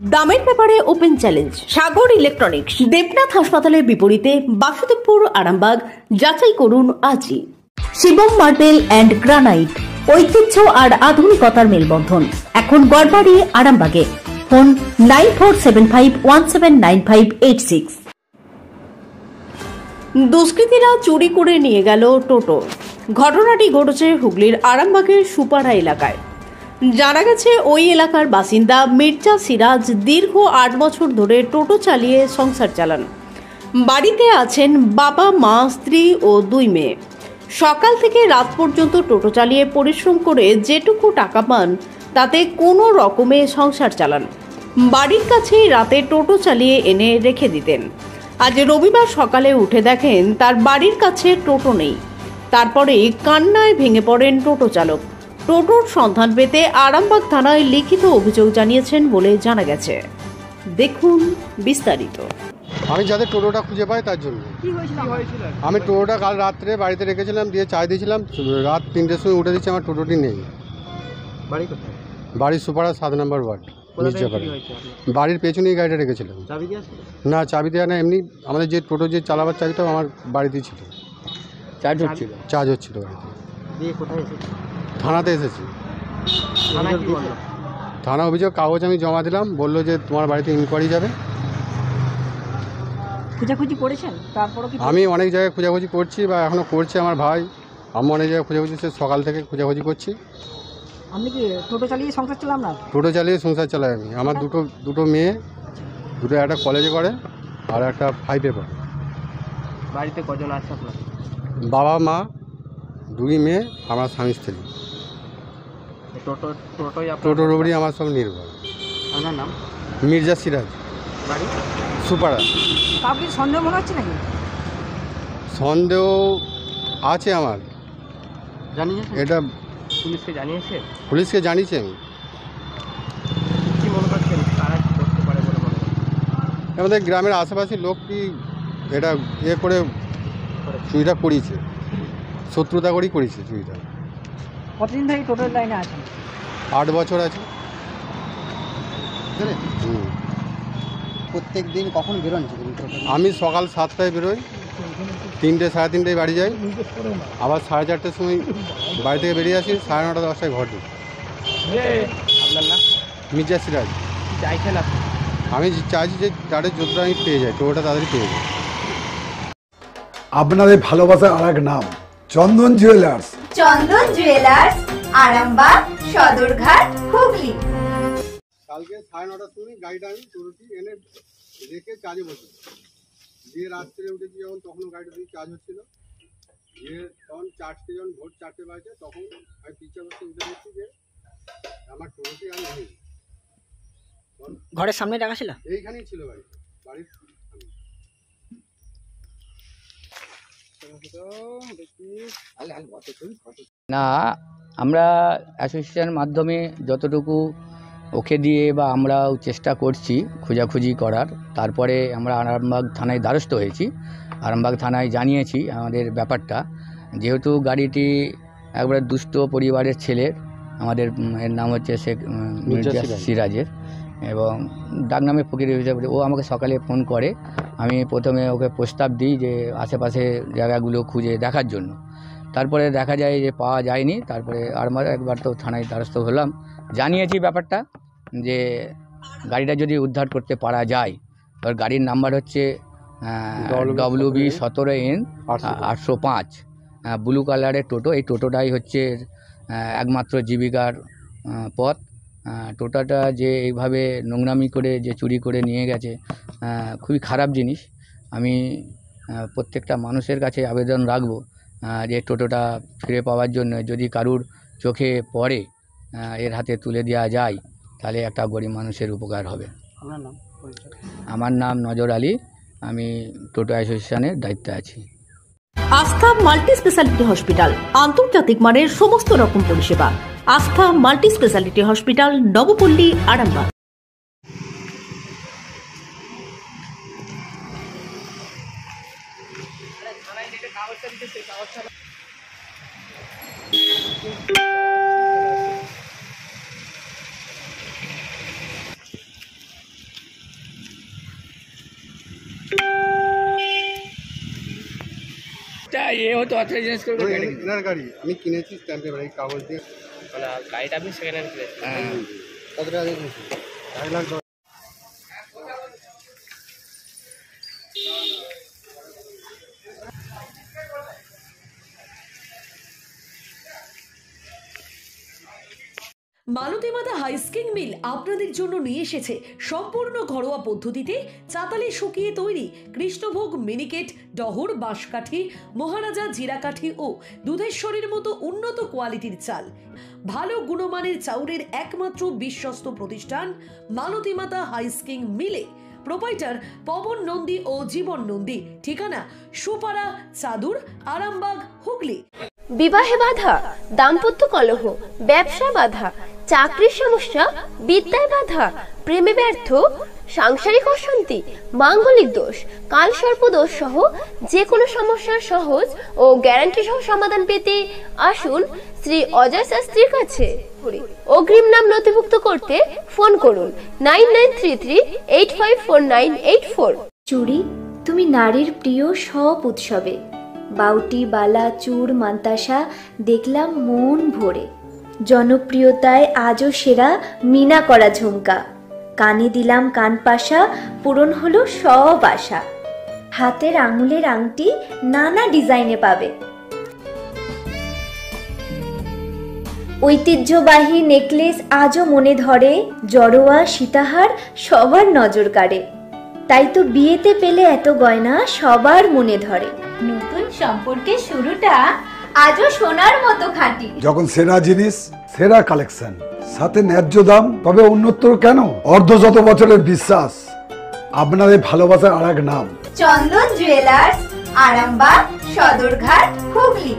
দামের ব্যাপারে open challenge সাগর electronics, Debnath হাসপাতালের বিপরীতে, বাসুদেবপুর, আরামবাগ। যাচাই করুন আজই। শিবম মার্বেল অ্যান্ড গ্রানাইট, ঐতিহ্য আর আধুনিকতার মেলবন্ধন, এখন গড়বাড়ি, আরামবাগে। ফোন 9475179586। দুষ্কৃতীরা চুরি করে নিয়ে গেল টোটো। ঘটনাটি ঘটেছে হুগলির আরামবাগের সুপাড়া এলাকায়। জানা গেছে, ওই এলাকার বাসিন্দা মির্জা সিরাজ দীর্ঘ 8 বছর ধরে টোটো চালিয়ে সংসার চালান। বাড়িতে আছেন বাবা, মা, স্ত্রী ও 2 মেয়ে। সকাল থেকে রাত পর্যন্ত টোটো চালিয়ে পরিশ্রম করে যেটুকু টাকা পান তাতে কোনো রকমে সংসার চালান। বাড়ির কাছেই রাতে টোটো চালিয়ে এনে রেখে দিতেন। আজ রবিবার সকালে উঠে দেখেন তার বাড়ির কাছে টোটো নেই। তারপরে কান্নায় ভেঙে পড়েন টোটো চালক। টোটোর সন্ধান পেতে আরামবাগ থানায় লিখিত অভিযোগ জানিয়েছেন বলে জানা গেছে। দেখুন বিস্তারিত। আমি যাতে টোটোটা খুঁজে পাই তার জন্য। আমি টোটোটা কাল রাত্রে বাড়িতে রেখেছিলাম, দিয়ে চাই দিয়েছিলাম। রাত 3টের সময় উঠে দিচ্ছি, আমার টোটোটি নেই। বাড়ি কোথায়? বাড়ি সুপাড়া 7 নম্বর ওয়ার্ড, মির্জাপাড়া। বাড়ির পেছনেই গাড়িটা রেখেছিলাম। চাবি দিয়ে আসলে? না, চাবি দেওয়া না, এমনি আমাদের যে টোটো যে চালাবার চাবিটা আমার বাড়িতেই ছিল। চার্জ হচ্ছিল বাড়িতে। দিয়ে কোথায় এসেছে? থানাতে এসেছি। থানা অভিযোগ কাগজ আমি জমা দিলাম, বললো যে তোমার বাড়িতে ইনকোয়ারি যাবে। খোঁজাখুঁজি করেছেন? তারপরে কি আমি অনেক জায়গায় খোঁজাখুঁজি করছি, বা এখনও করছে আমার ভাই। আমি অনেক জায়গায় খোঁজাখুঁজি, সে সকাল থেকে খোঁজাখুঁজি করছি। আপনি কি টোটো চালিয়ে সংসার চালান? না, টোটো চালিয়ে সংসার চালাই আমি। আমার দুটো মেয়ে, দুটো একটা কলেজে করে আর একটা 5-এ পড়ে। বাড়িতে কজন আছে আপনার? বাবা, মা, 2 মেয়ে, আমার স্বামী স্ত্রী। টোটোর উপরই আমার সব নির্ভর। আপনার নাম? মির্জা সিরাজ, বাড়ি সুপাড়া। কাউকে সন্দেহ মনে হচ্ছে নাকি? সন্দেহ আছে আমার। জানিয়েছেন? এটা পুলিশকে জানিয়েছে? পুলিশকে জানিয়েছি আমি। কি মনে করছেন তারা কি করতে পারে বলে মনে করছেন? আমাদের গ্রামের আশেপাশে লোক কি এটা করে চুরিটা করিয়েছে, শত্রুতা করেই করেছে চুরিটা। কতদিন থেকে টোটোর লাইনে আছেন? 8 বছর আছে। প্রত্যেক দিন কখন বেরোন? আমি সকাল 7টায় বেরোই, 3টে সাড়ে 3টায় বাড়ি যাই, আবার 4:30টার সময় বাড়ি থেকে বেরিয়ে আসি, 9:30 10টায় ঘর ঢুকি। আপনার নাম? মির্জা সিরাজ। চাইছেন আপনি? আমি চাইছি যে তাদের যতটা আমি পেয়ে যাই, টোটোটা তাড়াতাড়ি পেয়ে যাই। আপনাদের ভালোবাসার আর এক নাম চন্দন জুয়েলার্স। চন্দন জুয়েলার্স, আরামবাগ, সদরঘাট, হুগলি। কালকে 9:30টার সময় গাড়িটা আমি টোটোটি এনে রেখে চার্জে বসে দিয়ে রাত্রে উঠেছি যখন, তখন গাড়িটা দিয়ে চার্জ হচ্ছিল। দিয়ে তখন যখন ভোর 4টে বাজে, তখন আমি পিছনে বসে উঠে দেখছি যে আমার টোটোটি আর নেই। ঘরের সামনে রাখা ছিল? এইখানেই ছিল বাড়ির না, আমরা অ্যাসোসিয়েশনের মাধ্যমে যতটুকু ওকে দিয়ে বা আমরাও চেষ্টা করছি খোঁজাখুঁজি করার। তারপরে আমরা আরামবাগ থানায় দ্বারস্থ হয়েছি, আরামবাগ থানায় জানিয়েছি আমাদের ব্যাপারটা। যেহেতু গাড়িটি একবারে দুষ্ট পরিবারের ছেলের, আমাদের এর নাম হচ্ছে শেখ মির্জা সিরাজের, এবং ডাকনামে ফকির হিসাবে। ও আমাকে সকালে ফোন করে, আমি প্রথমে ওকে প্রস্তাব দিই যে আশেপাশে জায়গাগুলো খুঁজে দেখার জন্য। তারপরে দেখা যায় যে পাওয়া যায়নি। তারপরে আমরা একবার তো থানায় দ্বারস্থ হলাম, জানিয়েছি ব্যাপারটা যে গাড়িটা যদি উদ্ধার করতে পারা যায়। এবার গাড়ির নাম্বার হচ্ছে WB 17N 805, ব্লু কালারের টোটো। এই টোটোটাই হচ্ছে একমাত্র জীবিকার পথ। টোটোটা যে এইভাবে নোংরামি করে যে চুরি করে নিয়ে গেছে, খুবই খারাপ জিনিস। আমি প্রত্যেকটা মানুষের কাছে আবেদন রাখবো যে টোটোটা ফিরে পাওয়ার জন্য যদি কারুর চোখে পড়ে এর হাতে তুলে দেওয়া যায়, তাহলে একটা গরিব মানুষের উপকার হবে। আপনার নাম? আমার নাম নজর আলী, আমি টোটো অ্যাসোসিয়েশনের দায়িত্বে আছি। আস্থা মাল্টি স্পেশালিটি হসপিটাল, আন্তর্জাতিক মানের সমস্ত রকম পরিষেবা। Astha multi speciality hospital, Nabapalli, Arambagh. এ হয়তো অথরাইজেন্স করে এনার গাড়ি আমি কিনেছি স্ট্যাম্পে এই কাগজ দিয়ে। মানে গাড়িটা আপনি সেকেন্ড হ্যান্ড কিনেছেন? হ্যাঁ। কত টাকা দিয়ে কিনেছি? 2.5 লাখ। মালতী মাতা হাইস্কিং মিল আপনাদের জন্য নিয়ে এসেছে সম্পূর্ণ ঘরোয়া পদ্ধতিতে চাতালে শুকিয়ে তৈরি কৃষ্ণভোগ মিনিকেট, ডহর, বাঁশকাঠি, মহারাজা জিরাকাঠি ও দুধেশ্বরীর মতো উন্নত কোয়ালিটির চাল। ভালো গুণমানের চাউলের একমাত্র বিশ্বস্ত প্রতিষ্ঠান মালতী মাতা হাইস্কিং মিলে। প্রোপাইটার পবন নন্দী ও জীবন নন্দী। ঠিকানা সুপারা, চাদুর, আরামবাগ, হুগলি। বিবাহে বাধা, দাম্পত্য কলহ, ব্যবসা বাধা, চাকরির সমস্যা, বিদ্যায় বাধা, প্রেমে ব্যর্থ, সাংসারিক অশান্তি, মাঙ্গলিক দোষ, কালসর্প দোষ সহ যে কোনো সমস্যার সহজ ও গ্যারান্টি সহ সমাধান পেতে আসুন শ্রী অজয় শাস্ত্রীর কাছে। অগ্রিম নাম নথিভুক্ত করতে ফোন করুন 9933854984। চুড়ি তুমি নারীর প্রিয় সব উৎসবে, বাউটি, বালা, চূড়, মান্তাসা দেখলাম মন ভরে। জনপ্রিয়তায় আজও সেরা মিনা করা ঝুমকা, কানে দিলাম কানপাশা, পূরণ হলো সব আশা। হাতের আঙুলের আংটি নানা ডিজাইনে পাবে, ঐতিহ্যবাহী নেকলেস আজও মনে ধরে। জড়োয়া, সীতাহার সবার নজর কাড়ে, তাই তো বিয়েতে পেলে এত গয়না সবার মনে ধরে। নতুন সম্পর্কের শুরুটা আজও সোনার মতো খাঁটি। যখন সেরা জিনিস, সেরা কালেকশন, সাথে ন্যায্য দাম, তবে উন্নতর কেন? অর্ধশত বছরের বিশ্বাস, আপনাদের ভালোবাসার আর এক নাম চন্দন জুয়েলার্স, আরামবাগ, সদরঘাট, হুগলি।